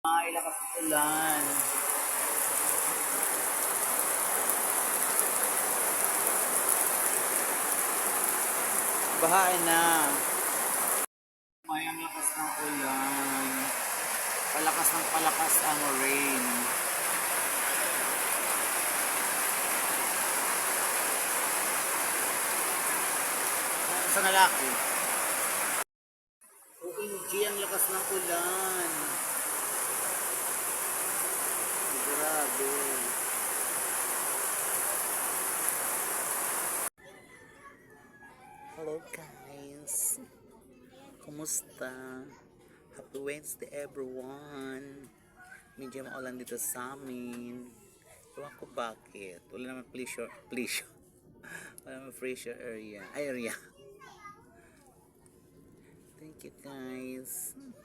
Ay, lakas ng ulan. Bahain na. May ang lakas ng ulan. Palakas ng palakas ang rain. Sa lalaki. OMG, ang lakas ng ulan. Grabe. Hello guys. Kumusta? Happy Wednesday everyone. Medyo maulan dito sa amin. Ewan ko bakit. Wala naman pleasure. Wala naman pressure area. Thank you guys.